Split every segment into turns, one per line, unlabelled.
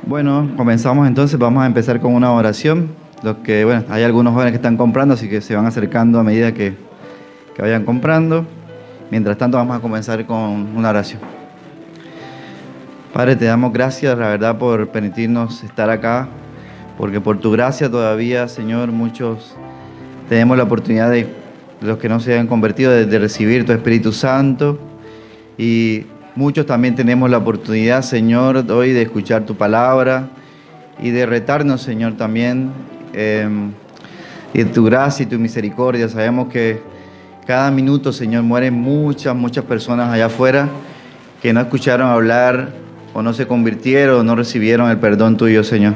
Bueno, comenzamos entonces, vamos a empezar con una oración. Hay algunos jóvenes que están comprando, así que se van acercando a medida que vayan comprando. Mientras tanto, vamos a comenzar con una oración. Padre, te damos gracias, la verdad, por permitirnos estar acá, porque por tu gracia todavía, Señor, muchos tenemos la oportunidad de los que no se han convertido, de recibir tu Espíritu Santo. Y muchos también tenemos la oportunidad, Señor, hoy de escuchar tu palabra y de retarnos, Señor, también. Y de tu gracia y tu misericordia. Sabemos que cada minuto, Señor, mueren muchas personas allá afuera que no escucharon hablar o no se convirtieron o no recibieron el perdón tuyo, Señor.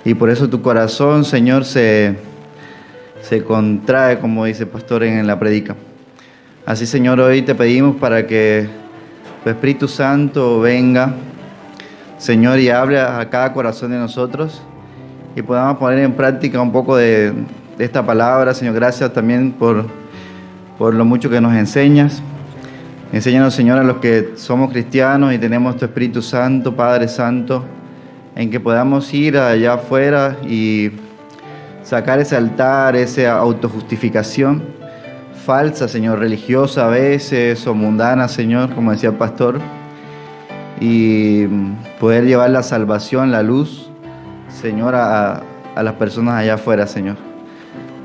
Y por eso tu corazón, Señor, se contrae, como dice el pastor en la predica. Así, Señor, hoy te pedimos para que tu Espíritu Santo venga, Señor, y hable a cada corazón de nosotros y podamos poner en práctica un poco de esta palabra. Señor, gracias también por lo mucho que nos enseñas. Enséñanos, Señor, a los que somos cristianos y tenemos tu Espíritu Santo, Padre Santo, en que podamos ir allá afuera y sacar ese altar, esa autojustificación falsa, Señor, religiosa a veces o mundana, Señor, como decía el pastor, y poder llevar la salvación, la luz, Señor, a las personas allá afuera, Señor.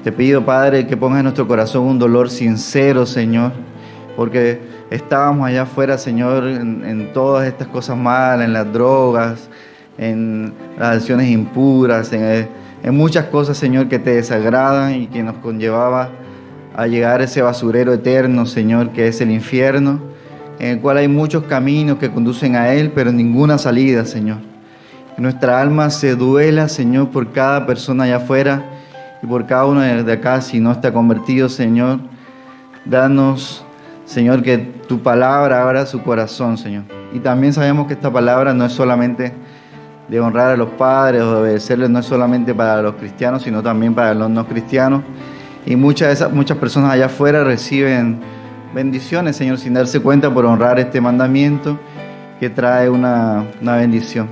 Te pido, Padre, que pongas en nuestro corazón un dolor sincero, Señor, porque estábamos allá afuera, Señor, en todas estas cosas malas, en las drogas, en las acciones impuras, en muchas cosas, Señor, que te desagradan y que nos conllevaba a llegar a ese basurero eterno, Señor, que es el infierno, en el cual hay muchos caminos que conducen a Él, pero ninguna salida, Señor. Que nuestra alma se duela, Señor, por cada persona allá afuera y por cada uno de acá, si no está convertido, Señor. Danos, Señor, que tu palabra abra su corazón, Señor. Y también sabemos que esta palabra no es solamente de honrar a los padres o de obedecerles, no es solamente para los cristianos, sino también para los no cristianos. Y muchas personas allá afuera reciben bendiciones, Señor, sin darse cuenta por honrar este mandamiento que trae una bendición.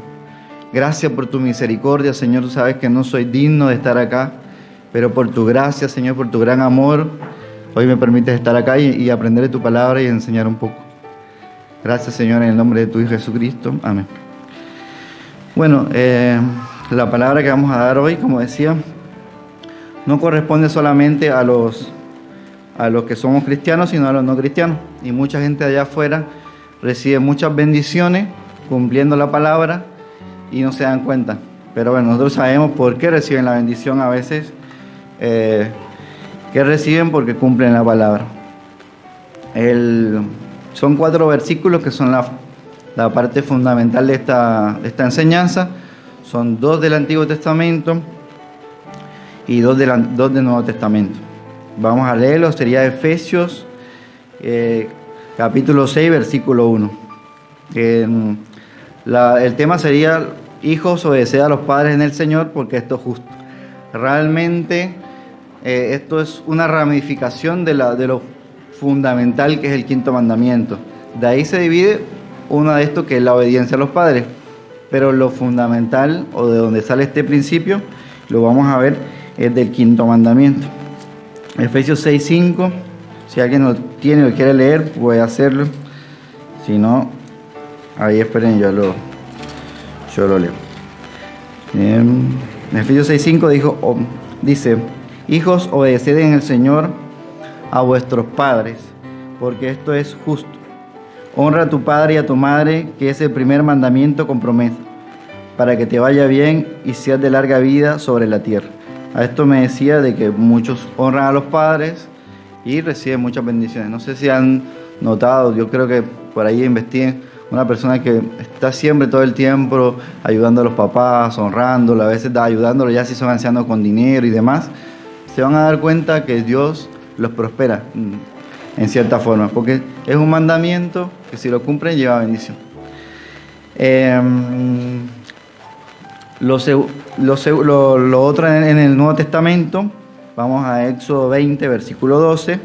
Gracias por tu misericordia, Señor. Tú sabes que no soy digno de estar acá, pero por tu gracia, Señor, por tu gran amor, hoy me permites estar acá y aprender de tu palabra y enseñar un poco. Gracias, Señor, en el nombre de tu Hijo Jesucristo. Amén. Bueno, la palabra que vamos a dar hoy, como decía, no corresponde solamente a los que somos cristianos, sino a los no cristianos. Y mucha gente allá afuera recibe muchas bendiciones cumpliendo la palabra y no se dan cuenta. Pero bueno, nosotros sabemos por qué reciben la bendición a veces, que reciben porque cumplen la palabra. Son 4 versículos que son la parte fundamental de esta enseñanza. Son 2 del Antiguo Testamento y 2 del Nuevo Testamento. Vamos a leerlo, sería Efesios capítulo 6, versículo 1. El tema sería: hijos, obedeced a los padres en el Señor, porque esto es justo. Realmente esto es una ramificación de lo fundamental que es el 5.º mandamiento. De ahí se divide uno de estos, que es la obediencia a los padres. Pero lo fundamental, o de donde sale este principio, lo vamos a ver, es del 5.º mandamiento. Efesios 6:5, si alguien lo tiene o quiere leer, puede hacerlo. Si no, ahí esperen, yo lo leo. En Efesios 6:5 dice: hijos, obedeced en el Señor a vuestros padres, porque esto es justo. Honra a tu padre y a tu madre, que es el primer mandamiento con promesa, para que te vaya bien y seas de larga vida sobre la tierra. A esto me decía de que muchos honran a los padres y reciben muchas bendiciones. No sé si han notado, yo creo que por ahí investiguen, una persona que está siempre todo el tiempo ayudando a los papás, honrándolo, a veces ayudándolo ya si son ancianos con dinero y demás, se van a dar cuenta que Dios los prospera en cierta forma, porque es un mandamiento que si lo cumplen lleva bendición. Lo otro en el Nuevo Testamento, vamos a Éxodo 20, versículo 12.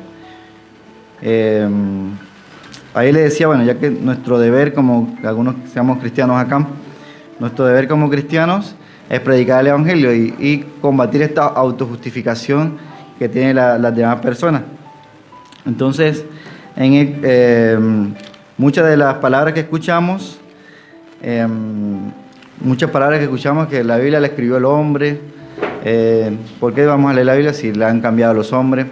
Ahí le decía, bueno, ya que nuestro deber, como algunos que seamos cristianos acá, Nuestro deber como cristianos es predicar el Evangelio y combatir esta autojustificación que tienen las demás personas. Entonces, muchas de las palabras que escuchamos, que la Biblia la escribió el hombre. ¿Por qué vamos a leer la Biblia si la han cambiado los hombres?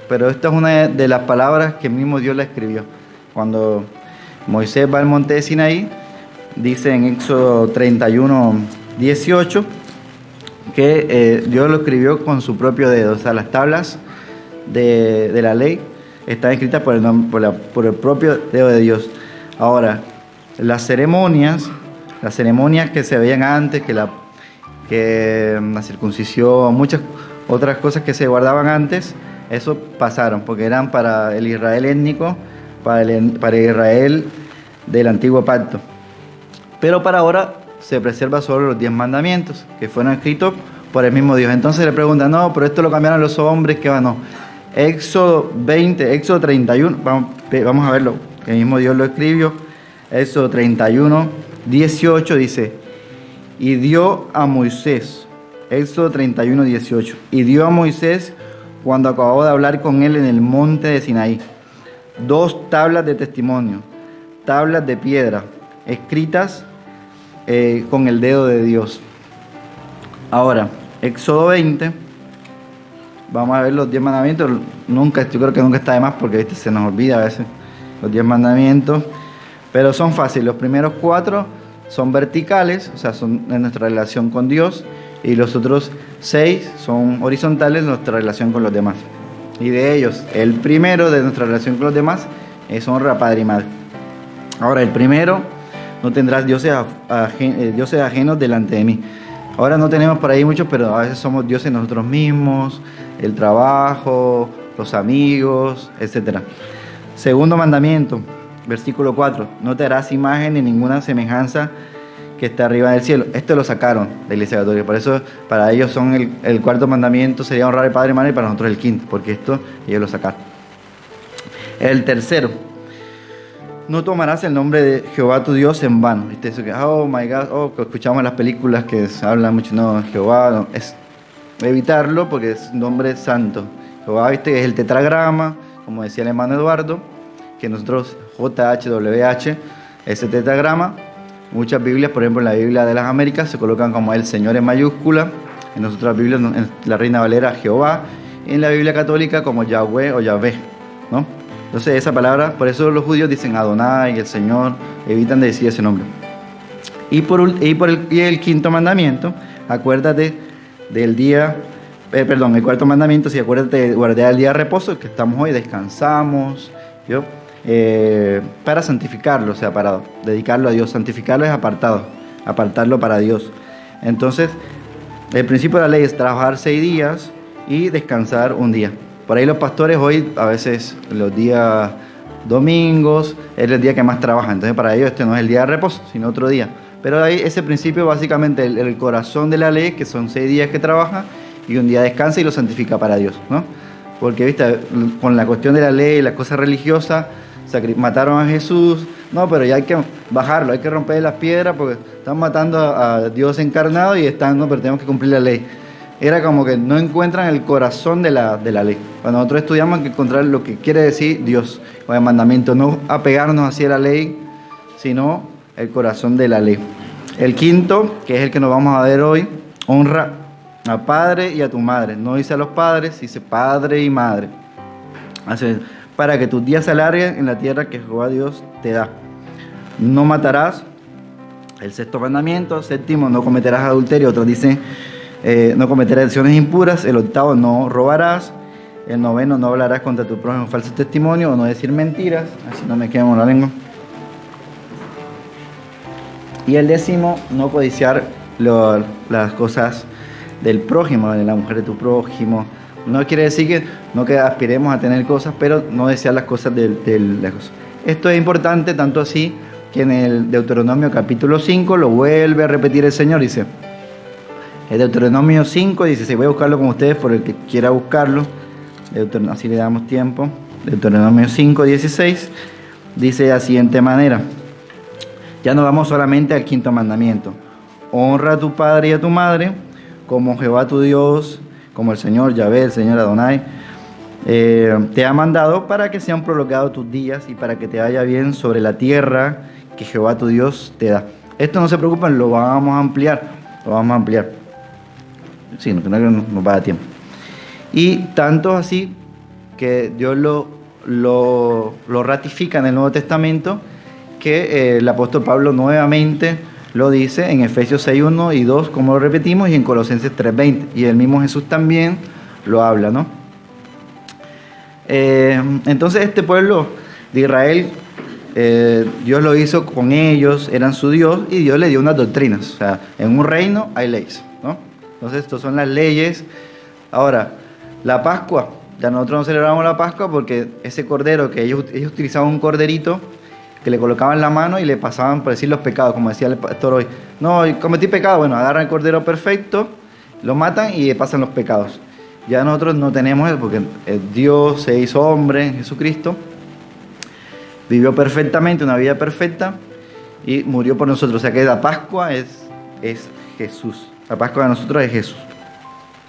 Pero esta es una de las palabras que mismo Dios la escribió. Cuando Moisés va al monte de Sinaí, dice en Éxodo 31, 18, que Dios lo escribió con su propio dedo. O sea, las tablas de la ley están escritas por el propio dedo de Dios. Ahora, las ceremonias que se veían antes, que la circuncisión, muchas otras cosas que se guardaban antes, eso pasaron, porque eran para el Israel étnico, para el Israel del antiguo pacto. Pero para ahora se preserva solo los 10 mandamientos, que fueron escritos por el mismo Dios. Entonces le preguntan, no, pero esto lo cambiaron los hombres, ¿qué va? No. Éxodo 31, vamos a verlo, que el mismo Dios lo escribió. Éxodo 31, 18 dice, y dio a Moisés, Éxodo 31, 18, y dio a Moisés cuando acabó de hablar con él en el monte de Sinaí 2 tablas de testimonio, tablas de piedra, escritas con el dedo de Dios. Ahora, Éxodo 20, vamos a ver los 10 mandamientos. Yo creo que nunca está de más porque ¿viste? Se nos olvida a veces los 10 mandamientos, pero son fáciles. Los primeros 4 son verticales, o sea, son en nuestra relación con Dios, y los otros 6 son horizontales en nuestra relación con los demás. Y de ellos, el primero de nuestra relación con los demás es honra a padre y madre. Ahora, el primero, no tendrás dioses ajenos delante de mí. Ahora no tenemos por ahí muchos, pero a veces somos dioses nosotros mismos, el trabajo, los amigos, etc. Segundo mandamiento, versículo 4, no te harás imagen ni ninguna semejanza que está arriba del cielo. Esto lo sacaron de la Iglesia Católica, por eso para ellos son el cuarto mandamiento sería honrar al padre y madre, y para nosotros el quinto, porque esto ellos lo sacaron. El tercero, no tomarás el nombre de Jehová tu Dios en vano. ¿Viste? Eso que, oh my God, que escuchamos en las películas que se hablan mucho, no, Jehová, no, es evitarlo porque es un nombre santo. Jehová, viste, es el tetragrama, como decía el hermano Eduardo, que nosotros, JHWH, ese tetragrama, muchas Biblias, por ejemplo en la Biblia de las Américas, se colocan como el Señor en mayúscula, en otras Biblias, en la Reina Valera, Jehová, y en la Biblia católica como Yahweh o Yahvé, ¿no? Entonces esa palabra, por eso los judíos dicen Adonai, el Señor, evitan de decir ese nombre. Y el quinto mandamiento, acuérdate del día, el cuarto mandamiento, sí, acuérdate de guardar el día de reposo, que estamos hoy, descansamos, ¿yo? Para santificarlo, o sea, para dedicarlo a Dios. Santificarlo es apartarlo para Dios. Entonces, el principio de la ley es trabajar 6 días y descansar un día. Por ahí los pastores hoy, a veces los días domingos, es el día que más trabajan. Entonces para ellos este no es el día de reposo, sino otro día. Pero ahí ese principio básicamente el corazón de la ley, que son 6 días que trabaja y un día descansa y lo santifica para Dios, ¿no? Porque, viste, con la cuestión de la ley, la cosa religiosa, mataron a Jesús. No, pero ya hay que bajarlo, hay que romper las piedras porque están matando a Dios encarnado y pero tenemos que cumplir la ley. Era como que no encuentran el corazón de la ley. Cuando nosotros estudiamos hay que encontrar lo que quiere decir Dios con el mandamiento, no apegarnos hacia la ley, sino el corazón de la ley. El quinto, que es el que nos vamos a ver hoy, honra a padre y a tu madre. No dice a los padres, dice padre y madre. Así, para que tus días se alarguen en la tierra que Jehová Dios te da. No matarás, el sexto mandamiento. Séptimo, no cometerás adulterio. Otros dicen, no cometerás acciones impuras. El octavo, no robarás. El noveno, no hablarás contra tu prójimo falso testimonio o no decir mentiras. Así no me quemo la lengua. Y el décimo, no codiciar las cosas del prójimo, de la mujer de tu prójimo. No quiere decir que aspiremos a tener cosas, pero no desear las cosas de las cosas. Esto es importante, tanto así que en el Deuteronomio capítulo 5 lo vuelve a repetir el Señor. Dice, el Deuteronomio 5, 16, voy a buscarlo con ustedes por el que quiera buscarlo. Así le damos tiempo. Deuteronomio 5, 16, dice de la siguiente manera. Ya no vamos solamente al quinto mandamiento. honra a tu padre y a tu madre, como Jehová tu Dios, como el Señor Yahvé, el Señor Adonai, te ha mandado, para que sean prolongados tus días y para que te vaya bien sobre la tierra que Jehová tu Dios te da. Esto no se preocupen, lo vamos a ampliar. Sí, no nos va a dar tiempo. Y tanto así que Dios lo ratifica en el Nuevo Testamento, que el apóstol Pablo nuevamente lo dice en Efesios 6:1 y 2, como lo repetimos, y en Colosenses 3:20. Y el mismo Jesús también lo habla, ¿no? Entonces este pueblo de Israel, Dios lo hizo con ellos, eran su Dios, y Dios le dio unas doctrinas. O sea, en un reino hay leyes, ¿no? Entonces estas son las leyes. Ahora, la Pascua, ya nosotros no celebramos la Pascua porque ese cordero, que ellos utilizaban un corderito que le colocaban la mano y le pasaban por decir los pecados, como decía el pastor hoy. No, cometí pecado, bueno, agarran el cordero perfecto, lo matan y le pasan los pecados. Ya nosotros no tenemos eso porque Dios se hizo hombre en Jesucristo, vivió perfectamente, una vida perfecta, y murió por nosotros. O sea que la Pascua es Jesús. La Pascua de nosotros es Jesús.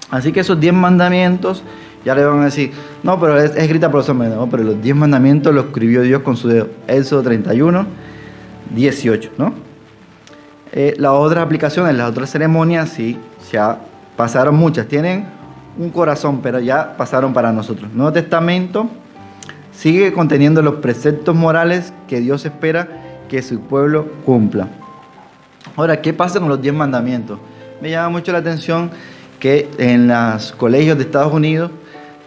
Así que esos 10 mandamientos, ya le van a decir, no, pero es escrita por los hombres. No, pero los 10 mandamientos los escribió Dios con su dedo. Éxodo 31, 18, ¿no? Las otras aplicaciones, las otras ceremonias, sí, ya pasaron muchas. Tienen un corazón, pero ya pasaron para nosotros. El Nuevo Testamento sigue conteniendo los preceptos morales que Dios espera que su pueblo cumpla. Ahora, ¿qué pasa con los 10 mandamientos? Me llama mucho la atención que en los colegios de Estados Unidos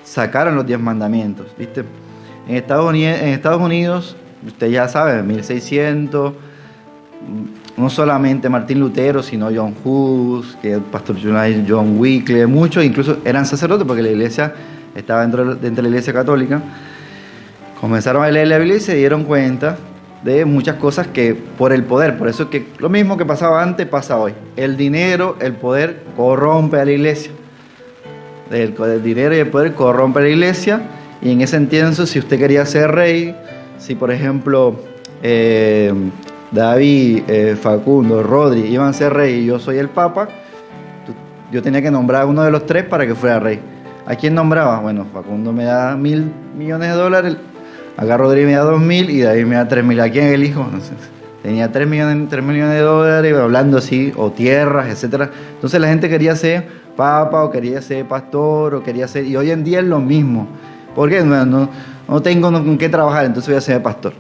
sacaron los 10 mandamientos, ¿viste? En Estados Unidos, usted ya sabe, en 1600, no solamente Martín Lutero, sino John Hus, que el pastor John Wycliffe, muchos incluso eran sacerdotes porque la iglesia estaba dentro de la iglesia católica. Comenzaron a leer la Biblia y se dieron cuenta de muchas cosas que por el poder, por eso que lo mismo que pasaba antes pasa hoy. El dinero, el poder corrompe a la iglesia. El dinero y el poder corrompe a la iglesia, y en ese sentido, si usted quería ser rey, si por ejemplo David, Facundo, Rodri iban a ser rey y yo soy el papa, yo tenía que nombrar a uno de los tres para que fuera rey. ¿A quién nombraba? Bueno, Facundo me da $1.000 millones, acá Rodri me da 2.000 y David me da 3.000. ¿A quién elijo? Entonces, tenía 3 millones de dólares, hablando así, o tierras, etcétera. Entonces la gente quería ser papa, o quería ser pastor, o quería ser... Y hoy en día es lo mismo. ¿Por qué? No tengo con qué trabajar, entonces voy a ser pastor.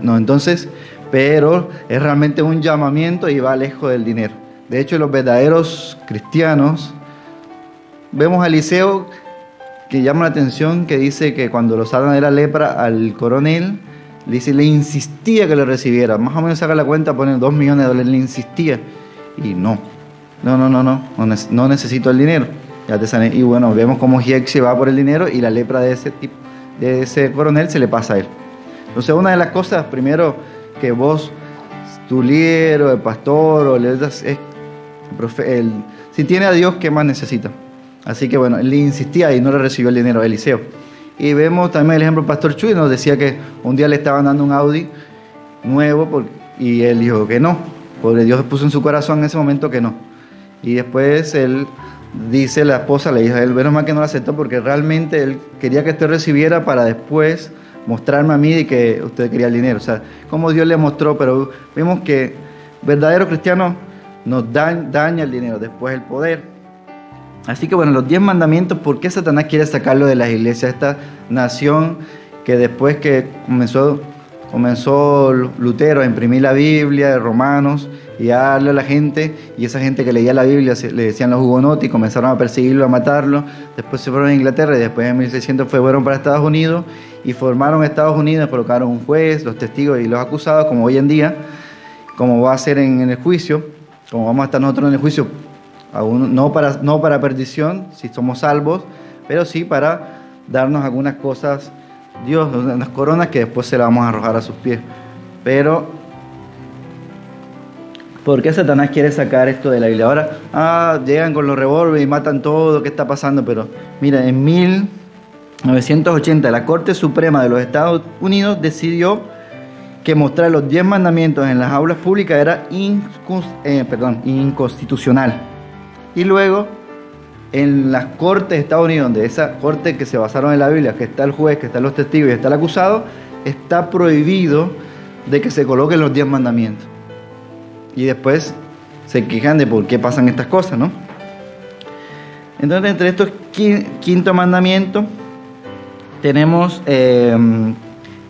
Entonces, pero es realmente un llamamiento y va lejos del dinero. De hecho, los verdaderos cristianos, vemos a Eliseo, que llama la atención, que dice que cuando lo sacan de la lepra al coronel, le insistía que lo recibiera. Más o menos saca la cuenta, pone $2 millones, le insistía. Y no necesito el dinero. Ya te sané. Y bueno, vemos cómo Giexi va por el dinero y la lepra de ese coronel se le pasa a él. Entonces, una de las cosas, primero, que vos, tu líder o el pastor, o si tiene a Dios, ¿qué más necesita? Así que bueno, él le insistía y no le recibió el dinero a Eliseo. Y vemos también el ejemplo del pastor Chuy, nos decía que un día le estaban dando un Audi nuevo y él dijo que no, porque Dios puso en su corazón en ese momento que no. Y después él dice, la esposa le dijo a él, menos mal que no lo aceptó, porque realmente él quería que usted recibiera para después mostrarme a mí de que usted quería el dinero. O sea, como Dios le mostró, pero vemos que verdaderos cristianos nos daña el dinero, después el poder. Así que bueno, los 10 mandamientos, ¿por qué Satanás quiere sacarlo de las iglesias? Esta nación que después que comenzó Lutero a imprimir la Biblia de Romanos y a darle a la gente, y esa gente que leía la Biblia le decían los hugonotes y comenzaron a perseguirlo, a matarlo. Después se fueron a Inglaterra y después en 1600 fueron para Estados Unidos y formaron Estados Unidos, colocaron un juez, los testigos y los acusados, como hoy en día, como va a ser en el juicio, como vamos a estar nosotros en el juicio. Aún no para perdición, si somos salvos, pero sí para darnos algunas cosas, Dios, unas coronas que después se las vamos a arrojar a sus pies. Pero, ¿por qué Satanás quiere sacar esto de la Biblia? Ahora, llegan con los revólveres y matan todo, ¿qué está pasando? Pero, mira, en 1980 la Corte Suprema de los Estados Unidos decidió que mostrar los 10 mandamientos en las aulas públicas era inconstitucional. Y luego, en las cortes de Estados Unidos, donde esas cortes que se basaron en la Biblia, que está el juez, que están los testigos y está el acusado, está prohibido de que se coloquen los 10 mandamientos. Y después se quejan de por qué pasan estas cosas, ¿no? Entonces, entre estos quinto mandamiento, tenemos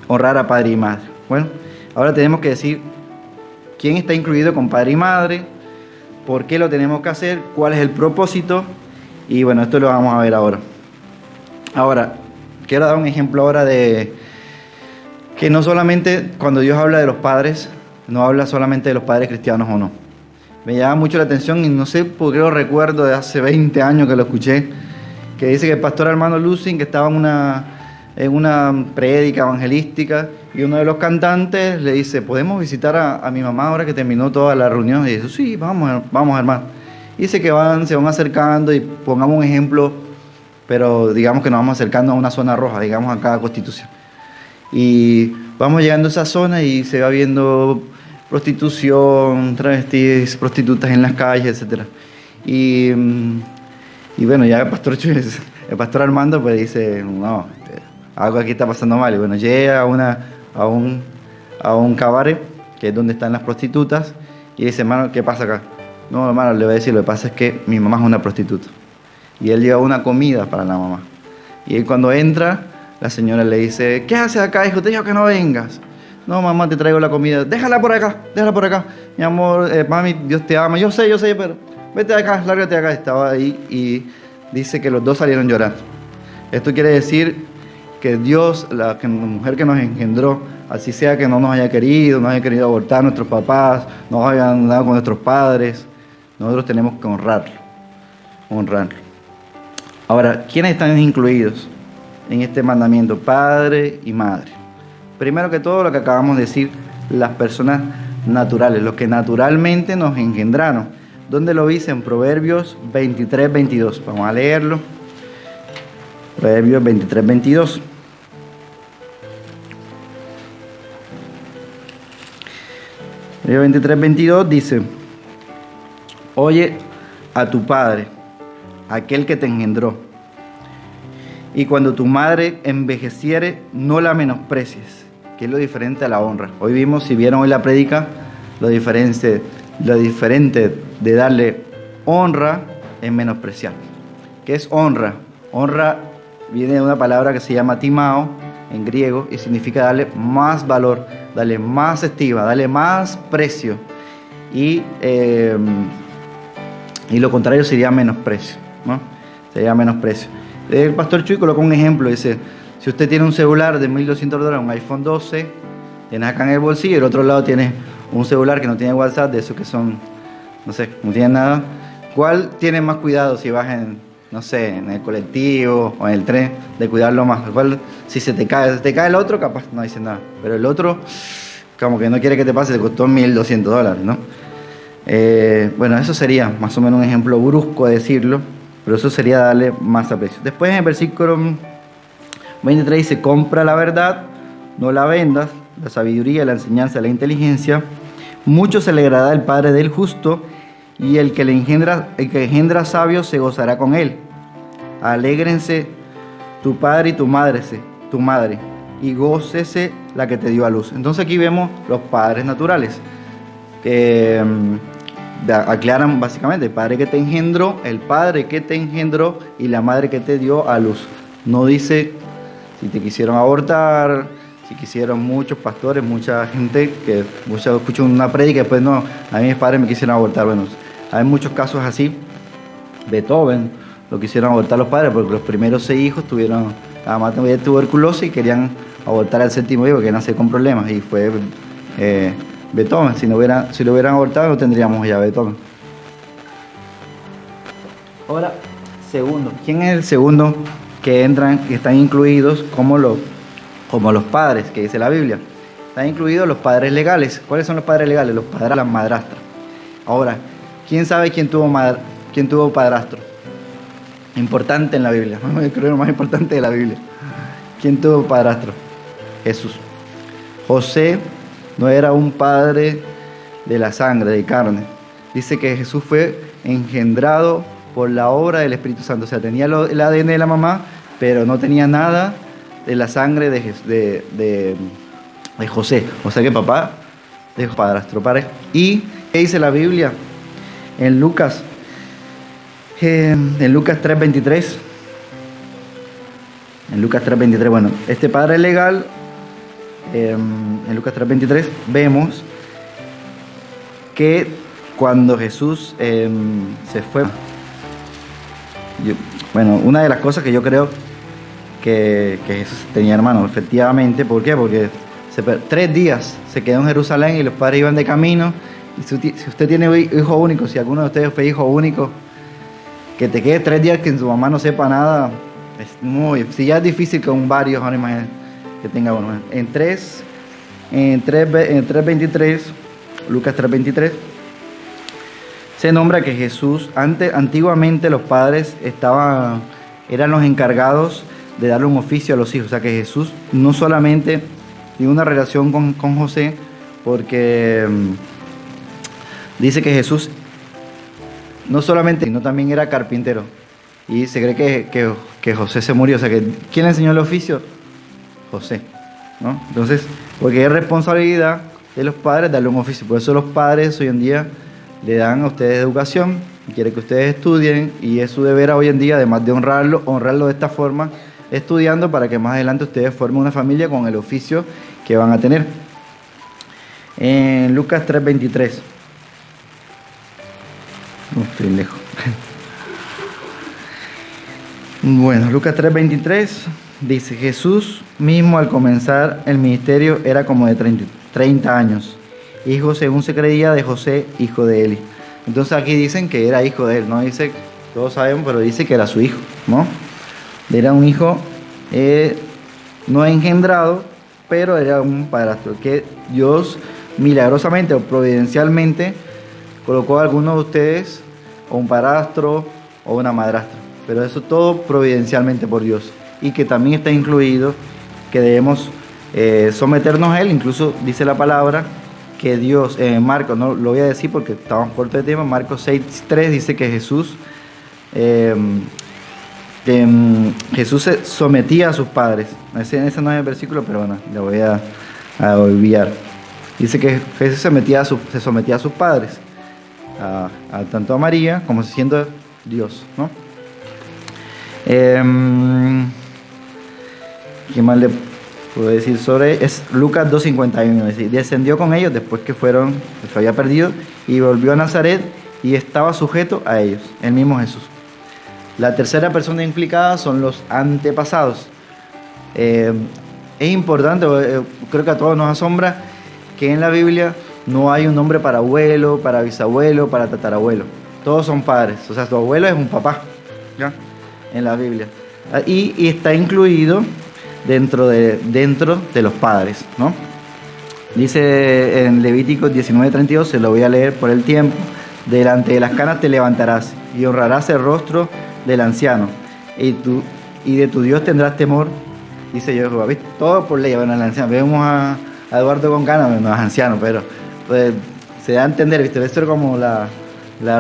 honrar a padre y madre. Bueno, ahora tenemos que decir quién está incluido con padre y madre, por qué lo tenemos que hacer, cuál es el propósito, y bueno, esto lo vamos a ver ahora. Ahora, quiero dar un ejemplo ahora de que no solamente cuando Dios habla de los padres, no habla solamente de los padres cristianos o no. Me llama mucho la atención y no sé por qué lo recuerdo de hace 20 años que lo escuché, que dice que el pastor Armando Lucing, que estaba en una prédica evangelística, y uno de los cantantes le dice, ¿podemos visitar a mi mamá ahora que terminó toda la reunión? Y dice, sí, vamos hermano. Y dice que se van acercando, y pongamos un ejemplo, pero digamos que nos vamos acercando a una zona roja, digamos acá a Constitución. Y vamos llegando a esa zona y se va viendo prostitución, travestis, prostitutas en las calles, etc. Y bueno, ya el pastor Armando pues dice, no, algo aquí está pasando mal. Y bueno, llega a un cabaret, que es donde están las prostitutas, y dice, hermano, ¿qué pasa acá? No, hermano, le voy a decir, lo que pasa es que mi mamá es una prostituta. Y él lleva una comida para la mamá. Y él cuando entra, la señora le dice, ¿qué haces acá, hijo? Te digo que no vengas. No, mamá, te traigo la comida. Déjala por acá. Mi amor, mami, Dios te ama. Yo sé, pero vete de acá, lárgate de acá. Estaba ahí y dice que los dos salieron llorando. Esto quiere decir que Dios, la mujer que nos engendró, así sea que no nos haya querido abortar a nuestros papás, no nos hayan dado con nuestros padres, nosotros tenemos que honrarlo. Ahora, ¿quiénes están incluidos en este mandamiento? Padre y madre. Primero que todo, lo que acabamos de decir, las personas naturales, los que naturalmente nos engendraron. ¿Dónde lo dice? En Proverbios 23, 22. Vamos a leerlo. Proverbios 23, 22. Proverbios 23, 22 dice, oye a tu padre, aquel que te engendró, y cuando tu madre envejeciere, no la menosprecies, que es lo diferente a la honra. Hoy vimos, si vieron hoy la prédica, lo diferente de darle honra es menospreciar. ¿Qué es honra? Honra viene de una palabra que se llama timao en griego y significa darle más valor, darle más estima, darle más precio. Y lo contrario sería menosprecio, ¿no? Sería menosprecio. El pastor Chuy colocó un ejemplo, dice, si usted tiene un celular de $1,200, un iPhone 12, tienes acá en el bolsillo, y el otro lado tiene un celular que no tiene WhatsApp, de esos que son, no sé, no tienen nada, ¿cuál tiene más cuidado si vas en el colectivo o en el tren, de cuidarlo más? ¿Cuál, si se te cae el otro, capaz no dice nada, pero el otro, como que no quiere que te pase, te costó $1,200, ¿no? Bueno, eso sería más o menos un ejemplo brusco de decirlo, pero eso sería darle más aprecio. Después en el versículo 23 dice, compra la verdad, no la vendas, la sabiduría, la enseñanza, la inteligencia. Mucho se alegrará el padre del justo, y el que engendra sabio se gozará con él. Alégrense tu padre y tu madre, y gócese la que te dio a luz. Entonces aquí vemos los padres naturales, que aclaran básicamente el padre que te engendró, y la madre que te dio a luz. No dice si te quisieron abortar, si quisieron muchos pastores, mucha gente que escuchan una prédica y después no, a mí mis padres me quisieron abortar. Bueno, hay muchos casos así. Beethoven lo quisieron abortar los padres porque los primeros 6 hijos tuvieron tuberculosis y querían abortar al 7º hijo, que nace con problemas, y fue Beethoven. Si lo hubieran abortado no tendríamos ya Beethoven. Ahora, segundo, ¿quién es el segundo que están incluidos como los padres, que dice la Biblia? Están incluidos los padres legales. ¿Cuáles son los padres legales? Los padres de las madrastras. Ahora, ¿quién sabe quién tuvo padrastro? Importante en la Biblia. Creo que lo más importante de la Biblia. ¿Quién tuvo padrastro? Jesús. José no era un padre de la sangre, de carne. Dice que Jesús fue engendrado por la obra del Espíritu Santo. O sea, tenía el ADN de la mamá, pero no tenía nada de la sangre de José. O sea que papá de padrastro. ¿Y qué dice la Biblia? En Lucas 3:23. En Lucas 3:23, bueno, este padre legal, en Lucas 3:23 vemos que cuando Jesús se fue, una de las cosas que yo creo que Jesús tenía hermanos, efectivamente, ¿por qué? Porque 3 días se quedó en Jerusalén y los padres iban de camino. Y si usted tiene hijo único, si alguno de ustedes fue hijo único, que te quede 3 días que su mamá no sepa nada, si ya es difícil con varios, ahora imagínate que tenga uno. En 3:23, Lucas 3:23, se nombra que Jesús, antiguamente los padres eran los encargados de darle un oficio a los hijos. O sea que Jesús no solamente tiene una relación con José, porque dice que Jesús no solamente, sino también era carpintero. Y se cree que José se murió. O sea que, ¿quién le enseñó el oficio? José, ¿no? Entonces, porque es responsabilidad de los padres darle un oficio. Por eso los padres hoy en día le dan a ustedes educación, quieren que ustedes estudien, y es su deber hoy en día, además de honrarlo de esta forma, estudiando, para que más adelante ustedes formen una familia con el oficio que van a tener. En Lucas 3:23. No estoy lejos. Bueno, Lucas 3:23 dice: Jesús mismo al comenzar el ministerio era como de 30 años, hijo según se creía de José, hijo de Eli. Entonces aquí dicen que era hijo de él, no dice, todos sabemos, pero dice que era su hijo, ¿no? Era un hijo no engendrado, pero era un padrastro, que Dios milagrosamente o providencialmente colocó a alguno de ustedes o un padrastro o una madrastra, pero eso todo providencialmente por Dios, y que también está incluido que debemos someternos a él. Incluso dice la palabra que Dios, en Marcos, no lo voy a decir porque estamos cortos de tema, Marcos 6:3 dice que Jesús se sometía a sus padres. Ese no es el versículo, pero bueno, le voy a olvidar. Dice que Jesús se sometía a sus padres, tanto a María como siendo Dios, ¿no? ¿Qué más le puedo decir sobre? Es Lucas 2:51. Dice: descendió con ellos después que se había perdido, y volvió a Nazaret y estaba sujeto a ellos, el mismo Jesús. La tercera persona implicada son los antepasados. Es importante, creo que a todos nos asombra que en la Biblia no hay un nombre para abuelo, para bisabuelo, para tatarabuelo. Todos son padres. O sea, tu abuelo es un papá, ¿ya? En la Biblia. Y está incluido dentro de los padres, ¿no? Dice en Levítico 19:32, se lo voy a leer por el tiempo: delante de las canas te levantarás y honrarás el rostro del anciano, y de tu Dios tendrás temor, dice Jehová. ¿Viste? Todo por ley. Bueno, el anciano, vemos a Eduardo con canas, no es anciano, pero pues, se da a entender, ¿viste? Esto es como la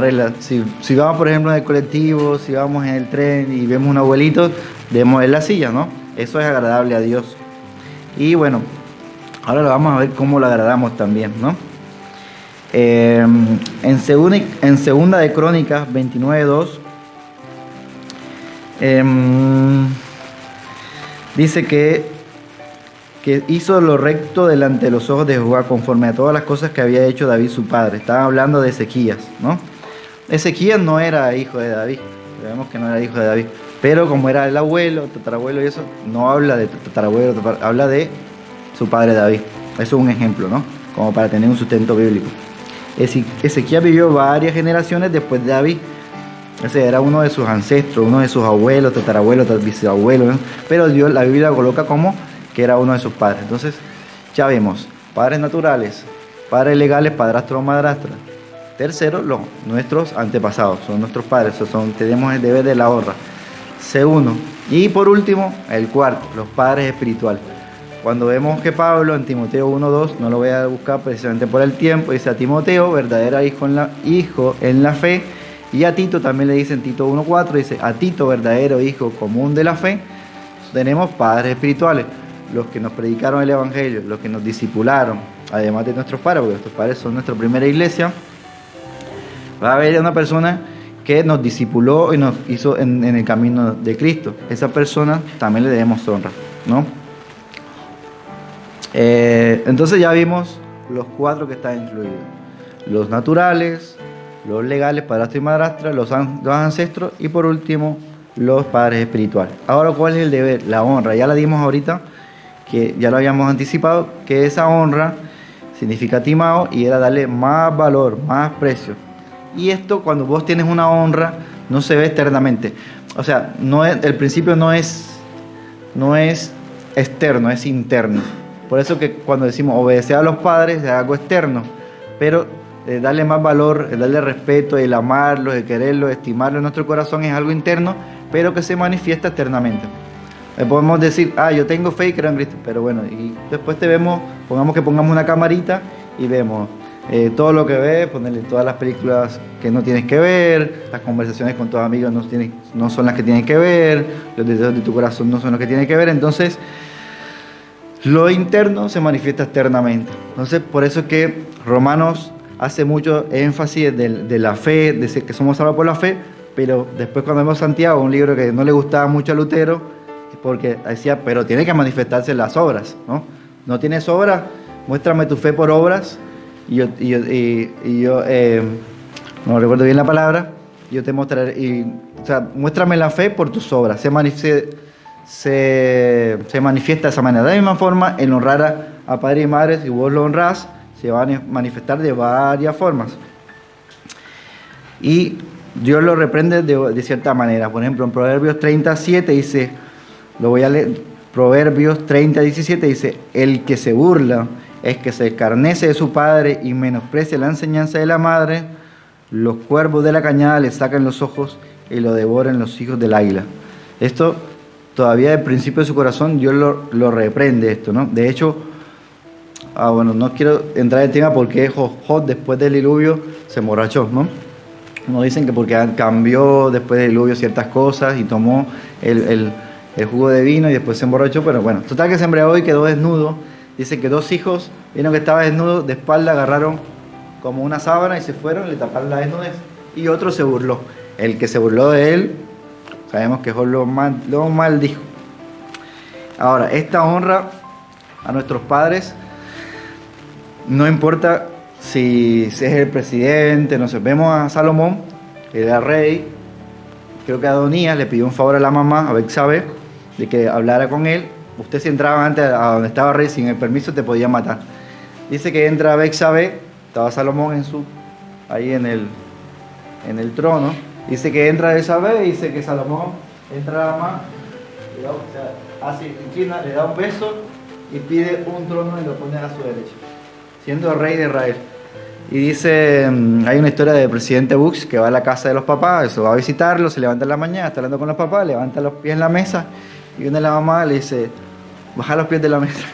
regla. Si vamos, por ejemplo, en el colectivo, si vamos en el tren y vemos un abuelito, debemos ver la silla, ¿no? Eso es agradable a Dios. Y bueno, ahora lo vamos a ver cómo lo agradamos también, ¿no? En segunda de Crónicas 29:2 dice que hizo lo recto delante de los ojos de Jehová, conforme a todas las cosas que había hecho David su padre. Estaba hablando de Ezequías, ¿no? Ezequías no era hijo de David, sabemos que no era hijo de David, pero como era el abuelo, tatarabuelo y eso, no habla de tatarabuelo, habla de su padre David. Eso es un ejemplo, ¿no? Como para tener un sustento bíblico. Ezequías vivió varias generaciones después de David. Ese era uno de sus ancestros, uno de sus abuelos, tatarabuelos, bisabuelos, ¿no? Pero Dios, la Biblia lo coloca como que era uno de sus padres. Entonces, ya vemos, padres naturales, padres legales, padrastro o madrastra. Tercero, nuestros antepasados, son nuestros padres, tenemos el deber de la honra. Segundo, y por último, el cuarto, los padres espirituales. cuando vemos que Pablo en Timoteo 1:2, no lo voy a buscar precisamente por el tiempo, dice a Timoteo, verdadero hijo en la fe, y a Tito también le dice en Tito 1:4, dice a Tito, verdadero hijo común de la fe. Tenemos padres espirituales, los que nos predicaron el Evangelio, los que nos discipularon, además de nuestros padres, porque nuestros padres son nuestra primera iglesia. Va a haber una persona que nos discipuló y nos hizo en el camino de Cristo. Esa persona también le debemos honra, ¿no? Entonces ya vimos los 4 que están incluidos: los naturales, los legales, padrastro y madrastra, los ancestros, y por último los padres espirituales. Ahora, ¿cuál es el deber? La honra. Ya la dimos ahorita, que ya lo habíamos anticipado, que esa honra significa timao y era darle más valor, más precio. Y esto, cuando vos tienes una honra, no se ve externamente. O sea, el principio no es externo, es interno. Por eso que cuando decimos obedecer a los padres es algo externo, pero darle más valor, darle respeto, el amarlos, el quererlos, estimarlos en nuestro corazón es algo interno, pero que se manifiesta externamente. Podemos decir, yo tengo fe y creo en Cristo, pero bueno, y después pongamos una camarita y vemos todo lo que ves, ponerle todas las películas que no tienes que ver, las conversaciones con tus amigos no son las que tienes que ver, los deseos de tu corazón no son los que tienes que ver. Entonces, lo interno se manifiesta externamente. Entonces, por eso es que Romanos hace mucho énfasis de la fe, de que somos salvos por la fe, pero después cuando vemos Santiago, un libro que no le gustaba mucho a Lutero, porque decía, pero tiene que manifestarse en las obras, ¿no? ¿No tienes obras? Muéstrame tu fe por obras, y yo no recuerdo bien la palabra, yo te mostraré, muéstrame la fe por tus obras. Se manifiesta de esa manera. De la misma forma, el honrar a padre y madre, si vos lo honrás, se va a manifestar de varias formas. Y Dios lo reprende de cierta manera. Por ejemplo, en Proverbios 37 dice, lo voy a leer, Proverbios 30:17 dice, el que se burla es que se escarnece de su padre y menosprecia la enseñanza de la madre, los cuervos de la cañada le sacan los ojos y lo devoran los hijos del águila. Esto todavía del principio de su corazón Dios lo reprende esto, ¿no? De hecho, no quiero entrar en el tema porque Job después del diluvio se emborrachó, ¿no? Nos dicen que porque cambió después del diluvio ciertas cosas y tomó el jugo de vino y después se emborrachó, pero bueno, total que se embriagó y quedó desnudo. Dice que 2 hijos vieron que estaba desnudo, de espalda agarraron como una sábana y se fueron, le taparon la desnudez, y otro se burló. El que se burló de él, sabemos que Job lo maldijo. Ahora, esta honra a nuestros padres, no importa si es el presidente, no sé, vemos a Salomón, que era rey, creo que Adonías le pidió un favor a la mamá, a Betsabé, de que hablara con él. Usted, si entraba antes a donde estaba rey sin el permiso, te podía matar. Dice que entra Betsabé, estaba Salomón ahí en el trono. Dice que entra Betsabé y dice que Salomón entra a la mano, inclina, le da un beso y pide un trono y lo pone a su derecha, siendo rey de Israel. Y dice, hay una historia del presidente Bush que va a la casa de los papás, va a visitarlos, se levanta en la mañana, está hablando con los papás, levanta los pies en la mesa y viene la mamá le dice, baja los pies de la mesa.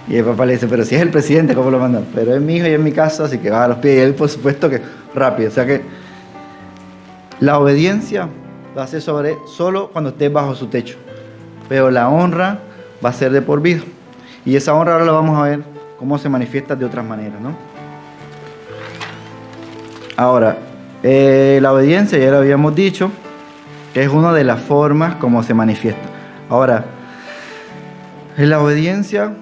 Y el papá le dice, pero si es el presidente, ¿cómo lo mandan? Pero es mi hijo y es mi casa, así que baja los pies. Y él, por supuesto, que rápido. O sea que la obediencia va a ser solo cuando estés bajo su techo. Pero la honra va a ser de por vida. Y esa honra ahora la vamos a ver cómo se manifiesta de otras maneras, ¿no? Ahora, la obediencia, ya lo habíamos dicho, que es una de las formas como se manifiesta. Ahora, en la obediencia,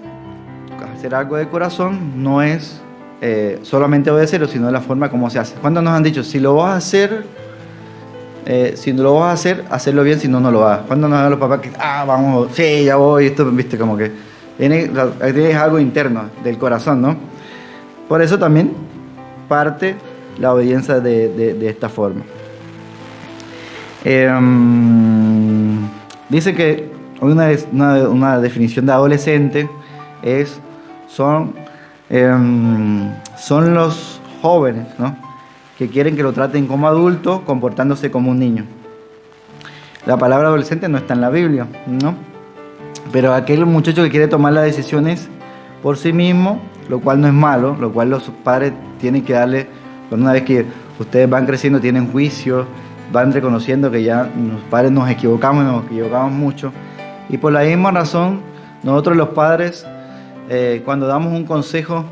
hacer algo de corazón no es solamente obedecerlo, sino la forma como se hace. ¿Cuántos nos han dicho, si lo vas a hacer, hacerlo bien, si no, no lo hagas? ¿Cuándo nos dan los papás que, vamos, sí, ya voy, esto, viste, como que es algo interno del corazón, ¿no? Por eso también parte la obediencia de esta forma. Dice que una definición de adolescente son los jóvenes, ¿no?, que quieren que lo traten como adulto, comportándose como un niño. La palabra adolescente no está en la Biblia, ¿no? Pero aquel muchacho que quiere tomar las decisiones por sí mismo, lo cual no es malo, lo cual los padres tienen que darle, cuando una vez que ustedes van creciendo, tienen juicio, van reconociendo que ya los padres nos equivocamos mucho. Y por la misma razón, nosotros los padres, cuando damos un consejo,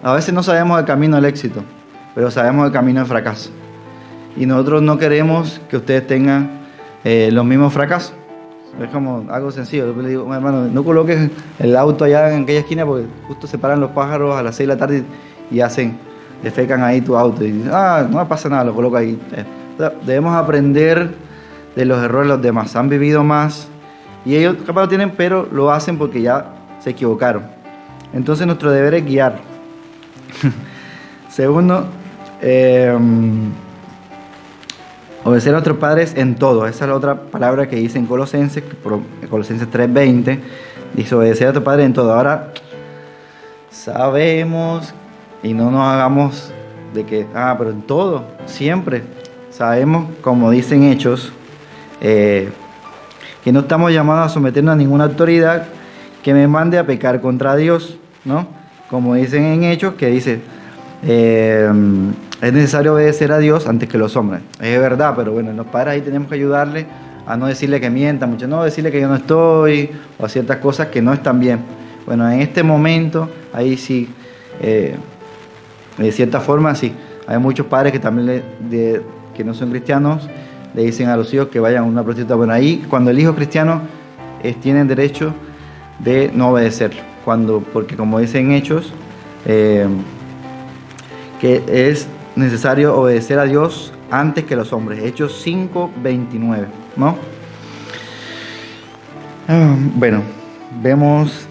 a veces no sabemos el camino al éxito, pero sabemos el camino del fracaso. Y nosotros no queremos que ustedes tengan los mismos fracasos. Es como algo sencillo. Yo le digo, hermano, no coloques el auto allá en aquella esquina porque justo se paran los pájaros a las 6 de la tarde y defecan ahí tu auto. Y dicen, no pasa nada, lo coloco ahí. O sea, debemos aprender de los errores de los demás. Han vivido más y ellos capaz lo tienen, pero lo hacen porque ya se equivocaron. Entonces nuestro deber es guiar. Segundo, obedecer a nuestros padres en todo. Esa es la otra palabra que dice en Colosenses 3:20. Dice obedecer a tu padre en todo. Ahora sabemos y no nos hagamos de que, pero en todo, siempre. Sabemos, como dicen Hechos, que no estamos llamados a someternos a ninguna autoridad que me mande a pecar contra Dios, ¿no? Como dicen en Hechos, que dice... es necesario obedecer a Dios antes que los hombres. Es verdad, pero bueno, los padres ahí tenemos que ayudarle a no decirle que mienta mucho, no decirle que yo no estoy, o ciertas cosas que no están bien. Bueno, en este momento, ahí sí, de cierta forma sí, hay muchos padres que también que no son cristianos, le dicen a los hijos que vayan a una prostituta. Bueno, ahí cuando el hijo es cristiano, tienen derecho de no obedecerlo, porque como dicen Hechos, que es necesario obedecer a Dios antes que los hombres. Hechos 5:29, ¿no? Bueno, vemos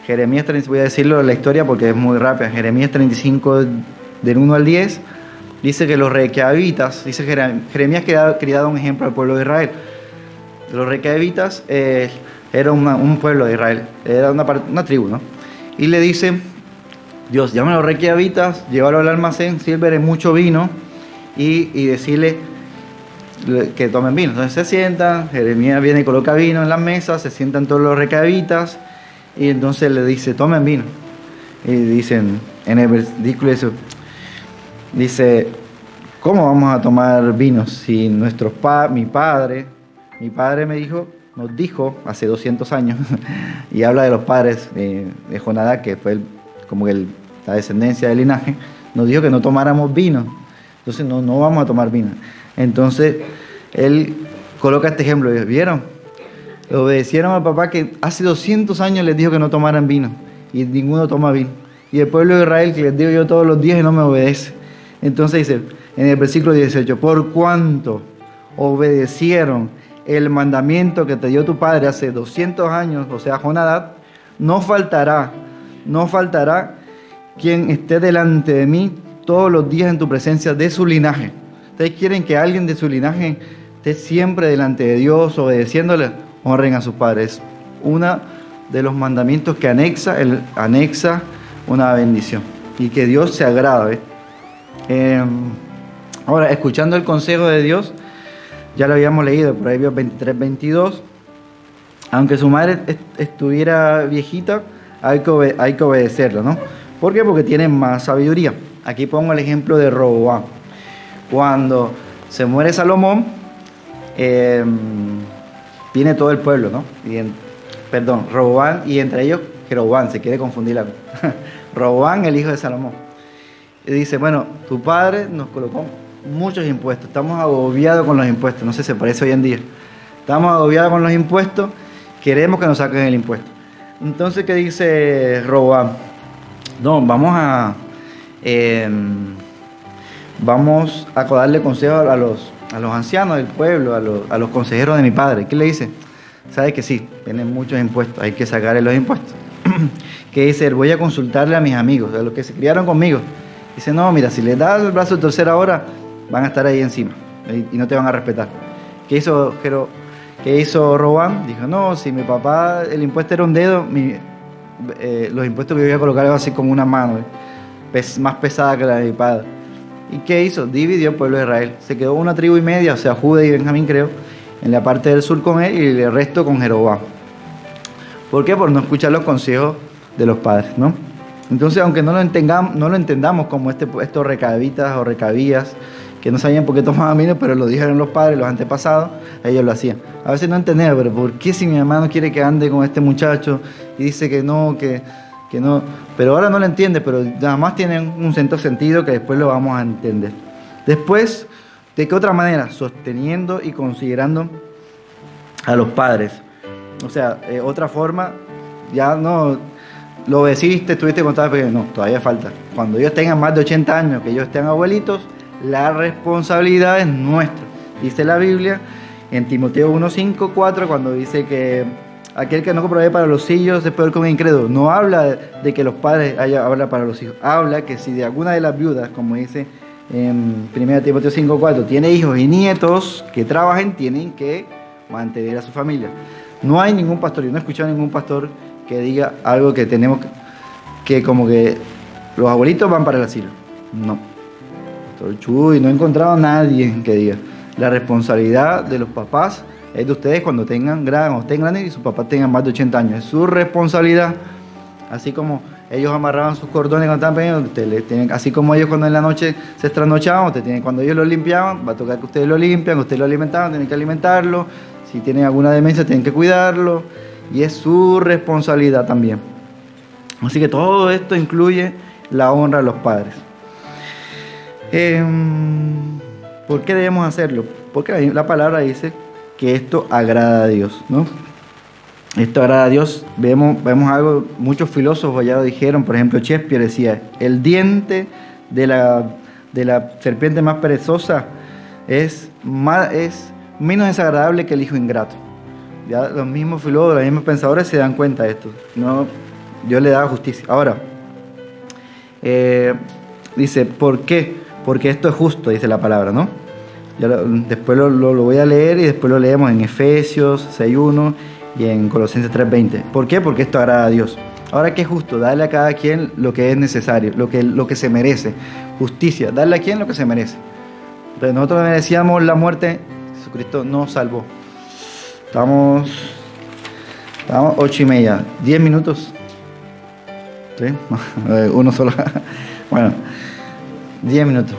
Jeremías 35, voy a decirlo la historia porque es muy rápida. Jeremías 35, del 1 al 10, dice que los recabitas, dice Jeremías quería dar un ejemplo al pueblo de Israel. Los recabitas era un pueblo de Israel, era una tribu, ¿no? Y le dice... Dios, llama a los recabitas, llévalo al almacén, sírvele mucho vino y decirle que tomen vino. Entonces se sientan, Jeremías viene y coloca vino en las mesas, se sientan todos los recabitas y entonces le dice, tomen vino. Y dicen, en el versículo eso, dice, ¿cómo vamos a tomar vino si mi padre nos dijo hace 200 años, y habla de los padres de Jonadab, que fue la descendencia del linaje, nos dijo que no tomáramos vino, entonces no vamos a tomar vino. Entonces él coloca este ejemplo, ¿vieron? Obedecieron al papá que hace 200 años les dijo que no tomaran vino y ninguno toma vino, y el pueblo de Israel que les digo yo todos los días y no me obedece. Entonces dice en el versículo 18, por cuanto obedecieron el mandamiento que te dio tu padre hace 200 años, o sea Jonadab, no faltará quien esté delante de mí todos los días en tu presencia de su linaje. ¿Ustedes quieren que alguien de su linaje esté siempre delante de Dios, obedeciéndole? Honren a sus padres. Uno de los mandamientos que anexa una bendición y que Dios se agrada. Ahora, escuchando el consejo de Dios, ya lo habíamos leído, Proverbios 23:22. Aunque su madre estuviera viejita, hay que obedecerlo, ¿no? ¿Por qué? Porque tiene más sabiduría. Aquí pongo el ejemplo de Roboam. Cuando se muere Salomón, viene todo el pueblo, ¿no? Roboam, y entre ellos Jeroboam, se quiere confundir la Roboam, el hijo de Salomón. Y dice, bueno, tu padre nos colocó muchos impuestos, estamos agobiados con los impuestos, no sé, se parece hoy en día. Estamos agobiados con los impuestos, queremos que nos saquen el impuesto. Entonces, ¿qué dice Roboam? No, vamos a darle consejo a los ancianos del pueblo, a los consejeros de mi padre. ¿Qué le dice? Sabe que sí, tienen muchos impuestos, hay que sacarle los impuestos. ¿Qué dice? Voy a consultarle a mis amigos, a los que se criaron conmigo. Dice, no, mira, si les das el brazo de torcer ahora, van a estar ahí encima y no te van a respetar. ¿Qué hizo Roboam? Dijo, no, si mi papá, el impuesto era un dedo, los impuestos que yo iba a colocar eran así como una mano, más pesada que la de mi padre. ¿Y qué hizo? Dividió el pueblo de Israel. Se quedó una tribu y media, o sea, Judá y Benjamín, creo, en la parte del sur con él y el resto con Jeroboam. ¿Por qué? Por no escuchar los consejos de los padres, ¿no? Entonces, aunque no lo entendamos como estos recabitas o recabías, que no sabían por qué tomaban vino, pero lo dijeron los padres, los antepasados, ellos lo hacían. A veces no entendía, pero ¿por qué si mi hermano quiere que ande con este muchacho y dice que no, que no? Pero ahora no lo entiende, pero nada más tiene un cierto sentido que después lo vamos a entender. Después, ¿de qué otra manera? Sosteniendo y considerando a los padres. O sea, otra forma, ya no lo obedeciste, estuviste contado, pero no, todavía falta. Cuando ellos tengan más de 80 años, que ellos estén abuelitos, la responsabilidad es nuestra. Dice la Biblia en Timoteo 1:5-4, cuando dice que aquel que no provee para los hijos es peor que un incrédulo. No habla de que los padres habla para los hijos. Habla que si de alguna de las viudas, como dice en 1 Timoteo 5:4, tiene hijos y nietos que trabajen, tienen que mantener a su familia. No hay ningún pastor, yo no he escuchado a ningún pastor que diga algo que tenemos que como que los abuelitos van para el asilo. No. Chuy, no he encontrado a nadie que diga. La responsabilidad de los papás es de ustedes cuando estén grandes y sus papás tengan más de 80 años. Es su responsabilidad. Así como ellos amarraban sus cordones cuando estaban pequeños, así como ellos cuando en la noche se trasnochaban, cuando ellos lo limpiaban, va a tocar que ustedes lo limpian, ustedes lo alimentaban, tienen que alimentarlo. Si tienen alguna demencia, tienen que cuidarlo. Y es su responsabilidad también. Así que todo esto incluye la honra a los padres. ¿Por qué debemos hacerlo? Porque la palabra dice que esto agrada a Dios, ¿no? Esto agrada a Dios. Vemos algo, muchos filósofos ya lo dijeron, por ejemplo Shakespeare decía, el diente de la serpiente más perezosa es menos desagradable que el hijo ingrato. Ya los mismos filósofos, los mismos pensadores se dan cuenta de esto. No, Dios le da justicia. Ahora, dice, ¿por qué? Porque esto es justo, dice la palabra, ¿no? Después lo voy a leer y después lo leemos en Efesios 6:1 y en Colosenses 3:20. ¿Por qué? Porque esto agrada a Dios. Ahora, ¿qué es justo? Darle a cada quien lo que es necesario, lo que se merece. Justicia, darle a quien lo que se merece. Entonces, nosotros merecíamos la muerte, Jesucristo nos salvó. Estamos 8:30, 10 minutos. ¿Sí? Uno solo. Bueno, 10 minutos.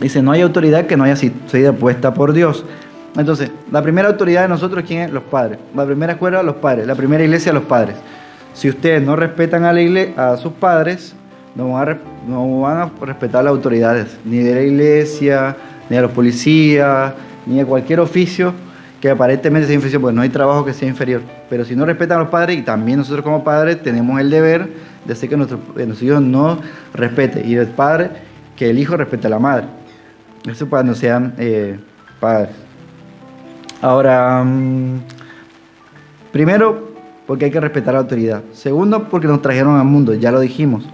Dice, no hay autoridad que no haya sido puesta por Dios. Entonces, la primera autoridad de nosotros, ¿quién es? Los padres. La primera escuela, los padres. La primera iglesia, los padres. Si ustedes no respetan a sus padres, no van a respetar las autoridades, ni de la iglesia, ni a los policías, ni a cualquier oficio que aparentemente sea inferior, porque no hay trabajo que sea inferior. Pero si no respetan a los padres, y también nosotros como padres tenemos el deber de hacer que nuestros hijos nos respeten. Y el padre, que el hijo respete a la madre. Eso cuando sean padres. Ahora, primero, porque hay que respetar la autoridad. Segundo, porque nos trajeron al mundo, ya lo dijimos.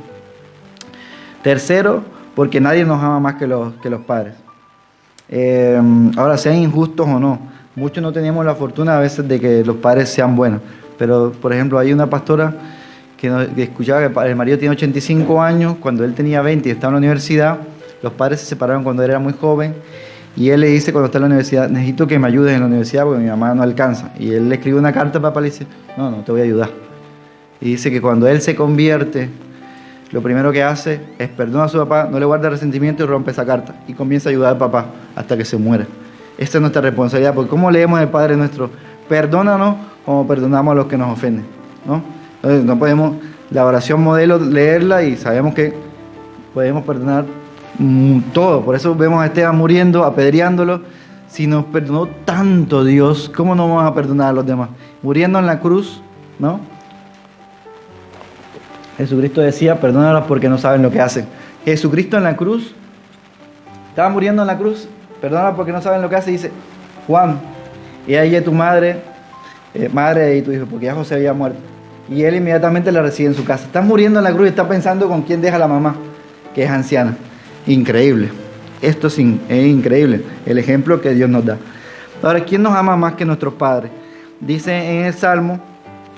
Tercero, porque nadie nos ama más que los padres. Ahora, sean injustos o no, muchos no teníamos la fortuna a veces de que los padres sean buenos. Pero, por ejemplo, hay una pastora que escuchaba que el marido tiene 85 años, cuando él tenía 20 y estaba en la universidad, los padres se separaron cuando él era muy joven. Y él le dice cuando está en la universidad, necesito que me ayudes en la universidad porque mi mamá no alcanza. Y él le escribe una carta al papá y le dice, no te voy a ayudar. Y dice que cuando él se convierte, lo primero que hace es perdonar a su papá, no le guarda resentimiento y rompe esa carta. Y comienza a ayudar al papá hasta que se muera. Esta es nuestra responsabilidad, porque ¿cómo leemos el Padre nuestro? Perdónanos como perdonamos a los que nos ofenden, ¿no? Entonces no podemos, la oración modelo, leerla y sabemos que podemos perdonar todo. Por eso vemos a Esteban muriendo, apedreándolo. Si nos perdonó tanto Dios, ¿cómo no vamos a perdonar a los demás? Muriendo en la cruz, ¿no? Jesucristo decía, perdónalos porque no saben lo que hacen. Jesucristo en la cruz, estaba muriendo en la cruz, perdónalos porque no saben lo que hacen, dice, Juan, y ahí es tu madre y tu hijo, porque ya José había muerto. Y él inmediatamente la recibe en su casa. Está muriendo en la cruz y está pensando con quién deja a la mamá, que es anciana. Increíble. Esto es increíble, el ejemplo que Dios nos da. Ahora, ¿quién nos ama más que nuestros padres? Dice en el Salmo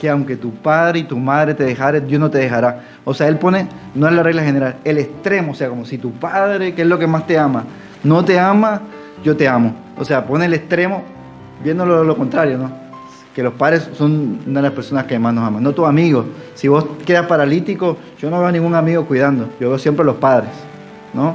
que aunque tu padre y tu madre te dejaren, Dios no te dejará. O sea, él pone, no es la regla general, el extremo, o sea, como si tu padre, que es lo que más te ama, no te ama, yo te amo. O sea, pone el extremo, viéndolo lo contrario, ¿no? Que los padres son una de las personas que más nos aman, no tus amigos. Si vos quedas paralítico, yo no veo a ningún amigo cuidando, yo veo siempre a los padres, ¿no?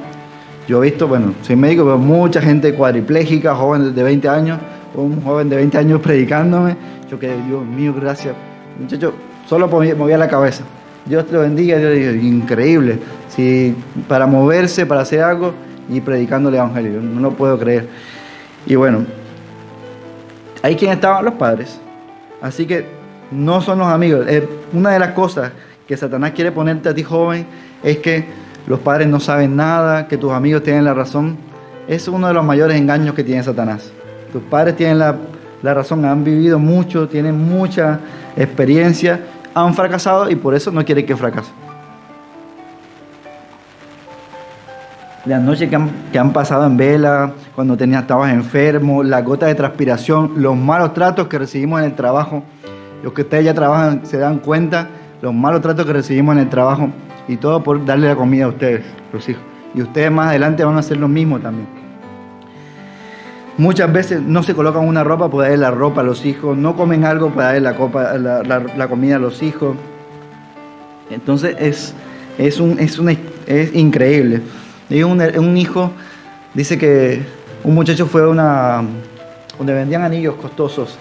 Yo he visto, bueno, soy médico, veo mucha gente cuadriplégica, jóvenes de 20 años, un joven de 20 años predicándome. Yo que, Dios mío, gracias. Muchacho, solo movía la cabeza. Dios te lo bendiga, Dios le digo, increíble. Si para moverse, para hacer algo y predicando el evangelio, no lo puedo creer. Y bueno, ahí quien estaban los padres. Así que no son los amigos. Una de las cosas que Satanás quiere ponerte a ti, joven, es que los padres no saben nada, que tus amigos tienen la razón. Es uno de los mayores engaños que tiene Satanás. Tus padres tienen la razón, han vivido mucho, tienen mucha experiencia, han fracasado y por eso no quieren que fracase. Las noches que han pasado en vela, cuando estabas enfermo, las gotas de transpiración, los malos tratos que recibimos en el trabajo. Los que ustedes ya trabajan se dan cuenta, los malos tratos que recibimos en el trabajo, y todo por darle la comida a ustedes, los hijos. Y ustedes más adelante van a hacer lo mismo también. Muchas veces no se colocan una ropa para darle la ropa a los hijos, no comen algo para darle la comida a los hijos. Entonces es increíble. Y un hijo dice que un muchacho fue a donde vendían anillos costosos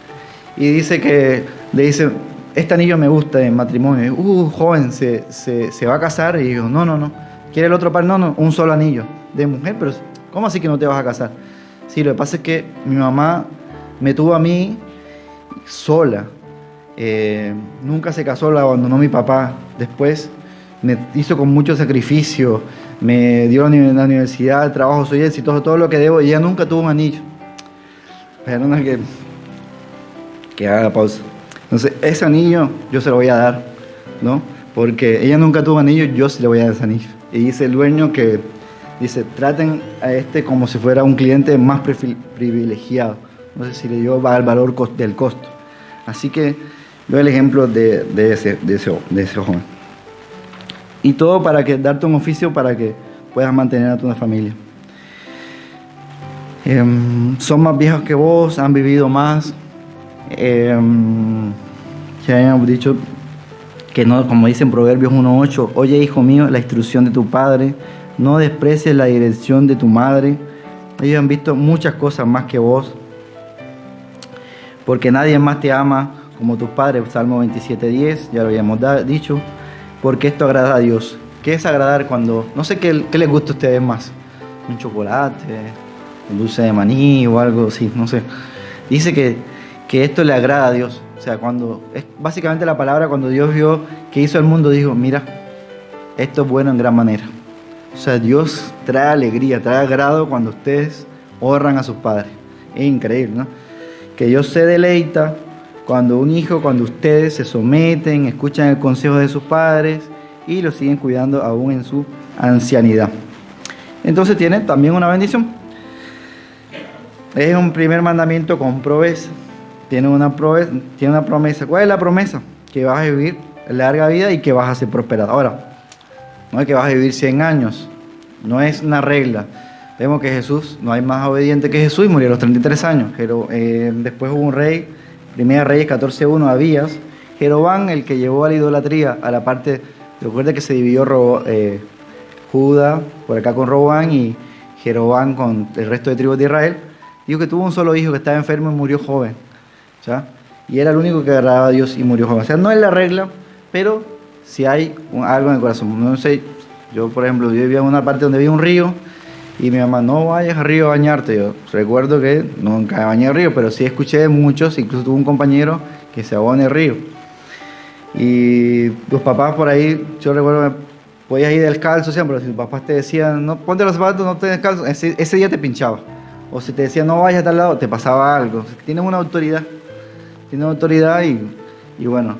y dice que le dice, este anillo me gusta en matrimonio. Joven, se va a casar. Y dijo, no, ¿quiere el otro par? No, un solo anillo de mujer. Pero ¿cómo así que no te vas a casar? Sí, lo que pasa es que mi mamá me tuvo a mí sola. Nunca se casó, la abandonó mi papá. Después me hizo con mucho sacrificio, me dio la universidad, el trabajo, soy exitoso, todo lo que debo, y ella nunca tuvo un anillo. Perdona que haga pausa. Entonces, ese anillo yo se lo voy a dar, ¿no? Porque ella nunca tuvo anillo, yo sí le voy a dar ese anillo. Y dice el dueño que, dice, traten a este como si fuera un cliente más privilegiado. No sé si le dio el valor del costo. Así que doy el ejemplo de ese joven. Y todo para darte un oficio para que puedas mantener a tu familia. Son más viejos que vos, han vivido más. Ya hemos dicho que no, como dice en Proverbios 1:8, oye, hijo mío, la instrucción de tu padre, no desprecies la dirección de tu madre. Ellos han visto muchas cosas más que vos, porque nadie más te ama como tus padres. Salmo 27:10, ya lo habíamos dicho. Porque esto agrada a Dios. ¿Qué es agradar cuando, no sé qué les gusta a ustedes más? Un chocolate, un dulce de maní o algo así, no sé. Dice que esto le agrada a Dios. O sea, es básicamente la palabra, cuando Dios vio que hizo el mundo, dijo, mira, esto es bueno en gran manera. O sea, Dios trae alegría, trae agrado cuando ustedes honran a sus padres. Es increíble, ¿no? Que Dios se deleita cuando ustedes se someten, escuchan el consejo de sus padres y los siguen cuidando aún en su ancianidad. Entonces tiene también una bendición. Es un primer mandamiento con promesa. Tiene una promesa. ¿Cuál es la promesa? Que vas a vivir larga vida y que vas a ser prosperado. Ahora, no es que vas a vivir 100 años. No es una regla. Vemos que Jesús, no hay más obediente que Jesús, y murió a los 33 años. Pero después hubo un rey, Primera Reyes 14:1, Abías, Jeroboam, el que llevó a la idolatría, a la parte, recuerda que se dividió Judá por acá con Roboam y Jeroboam con el resto de tribus de Israel. Dijo que tuvo un solo hijo que estaba enfermo y murió joven, ¿ya? Y era el único que agradaba a Dios y murió joven. O sea, no es la regla, pero si hay algo en el corazón. No sé, yo por ejemplo, yo vivía en una parte donde había un río y mi mamá, no vayas al río a bañarte. Yo recuerdo que nunca me bañé al río, pero sí escuché de muchos, incluso tuve un compañero que se ahogó en el río. Y los papás por ahí, yo recuerdo que podías ir descalzo siempre, pero si tus papás te decían, no, ponte los zapatos, no te descalzo, ese día te pinchaba. O si te decían, no vayas a tal lado, te pasaba algo. O sea, tienes una autoridad. Tienes autoridad y bueno.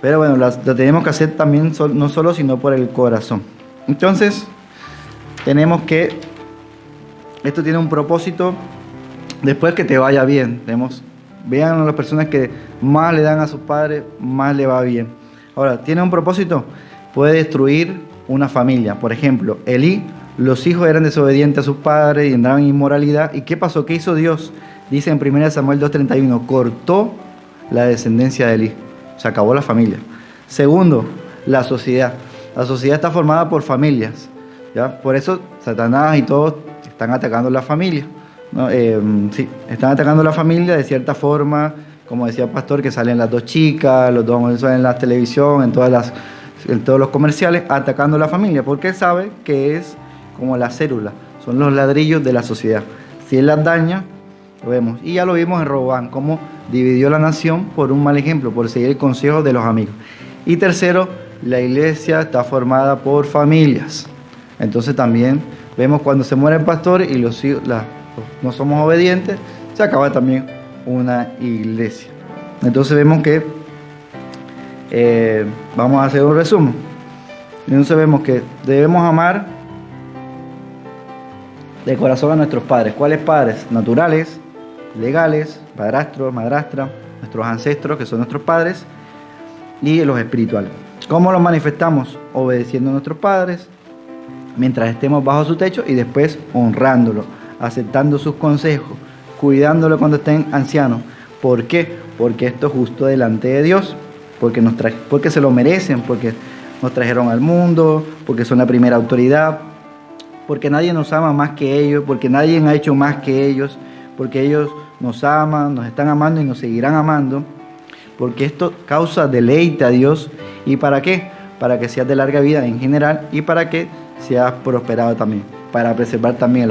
Pero bueno, lo tenemos que hacer también, no solo, sino por el corazón. Entonces, tenemos que, esto tiene un propósito, después que te vaya bien. Vean a las personas que más le dan a sus padres, más le va bien. Ahora, tiene un propósito, puede destruir una familia. Por ejemplo, Elí Los hijos eran desobedientes a sus padres y andaban en inmoralidad. ¿Y qué pasó? ¿Qué hizo Dios? Dice en 1 Samuel 2:31, cortó la descendencia de Eli. Se acabó la familia. Segundo, la sociedad. La sociedad está formada por familias, ¿ya? Por eso Satanás y todos están atacando la familia, ¿no? Sí, están atacando la familia de cierta forma, como decía el pastor, que salen las dos chicas, los dos homosexuales en la televisión, en todos los comerciales, atacando la familia, porque él sabe que es como la célula, son los ladrillos de la sociedad. Si él las daña, lo vemos. Y ya lo vimos en Roboam, cómo dividió la nación por un mal ejemplo, por seguir el consejo de los amigos. Y tercero, la iglesia está formada por familias. Entonces también vemos cuando se muere el pastor y los hijos no somos obedientes, se acaba también una iglesia. Entonces vemos que vamos a hacer un resumen. Entonces vemos que debemos amar de corazón a nuestros padres. ¿Cuáles padres? Naturales, legales, padrastros, madrastras, nuestros ancestros que son nuestros padres, y los espirituales. ¿Cómo los manifestamos? Obedeciendo a nuestros padres mientras estemos bajo su techo y después honrándolos, aceptando sus consejos, cuidándolo cuando estén ancianos. ¿Por qué? Porque esto es justo delante de Dios, porque se lo merecen, porque nos trajeron al mundo, porque son la primera autoridad, porque nadie nos ama más que ellos, porque nadie ha hecho más que ellos, porque ellos nos aman, nos están amando y nos seguirán amando, porque esto causa deleite a Dios. ¿Y para qué? Para que seas de larga vida en general y para que seas prosperado también, para preservar también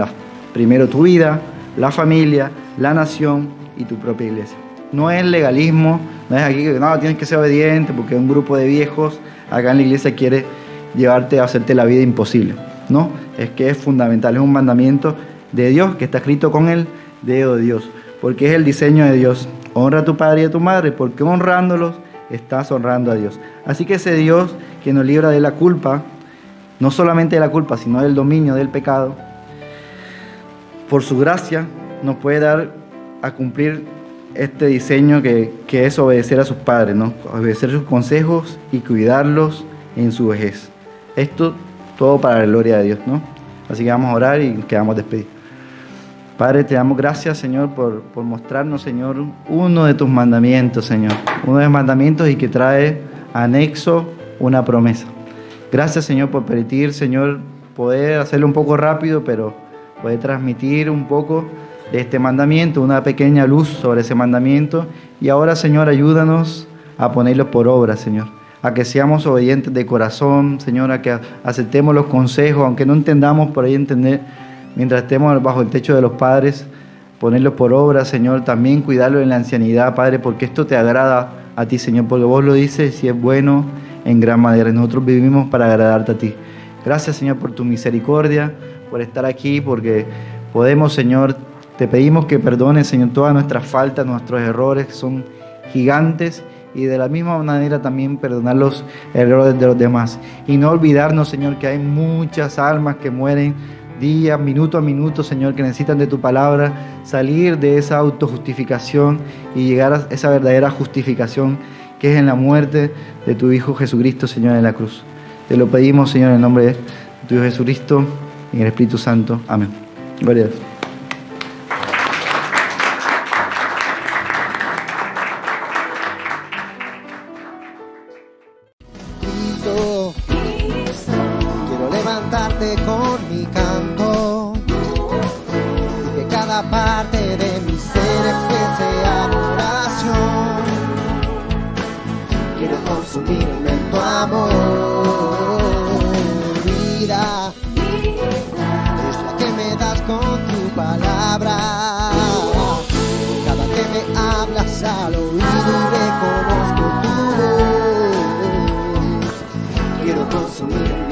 primero tu vida, la familia, la nación y tu propia iglesia. No es legalismo, no es aquí que no, tienes que ser obediente porque un grupo de viejos acá en la iglesia quiere llevarte a hacerte la vida imposible. No, es que es fundamental, es un mandamiento de Dios que está escrito con el dedo de Dios, porque es el diseño de Dios. Honra a tu padre y a tu madre, porque honrándolos estás honrando a Dios. Así que ese Dios que nos libra de la culpa, no solamente de la culpa, sino del dominio del pecado, por su gracia nos puede dar a cumplir este diseño que es obedecer a sus padres, ¿no? Obedecer sus consejos y cuidarlos en su vejez. Esto todo para la gloria de Dios, ¿no? Así que vamos a orar y quedamos despedidos. Padre, te damos gracias, Señor, por mostrarnos, Señor, uno de tus mandamientos, Señor. Uno de los mandamientos y que trae anexo una promesa. Gracias, Señor, por permitir, Señor, poder hacerlo un poco rápido, pero poder transmitir un poco de este mandamiento, una pequeña luz sobre ese mandamiento. Y ahora, Señor, ayúdanos a ponerlo por obra, Señor. A que seamos obedientes de corazón, Señor, a que aceptemos los consejos, aunque no entendamos, por ahí entender, mientras estemos bajo el techo de los padres, ponerlos por obra, Señor, también cuidarlo en la ancianidad, Padre, porque esto te agrada a ti, Señor, porque vos lo dices, si es bueno en gran manera. Nosotros vivimos para agradarte a ti. Gracias, Señor, por tu misericordia, por estar aquí, porque podemos, Señor, te pedimos que perdones, Señor, todas nuestras faltas, nuestros errores, que son gigantes, y de la misma manera también perdonar los errores de los demás. Y no olvidarnos, Señor, que hay muchas almas que mueren día, minuto a minuto, Señor, que necesitan de tu palabra, salir de esa autojustificación y llegar a esa verdadera justificación que es en la muerte de tu Hijo Jesucristo, Señor, en la cruz. Te lo pedimos, Señor, en el nombre de tu Hijo Jesucristo y en el Espíritu Santo. Amén. Gloria a Dios.
Quiero levantarte con mi canto y que cada parte de mi ser exprese adoración. Quiero consumirme en tu amor. Vida es la que me das con tu palabra. Cada que me hablas al oído y reconozco tu voz. Quiero consumirme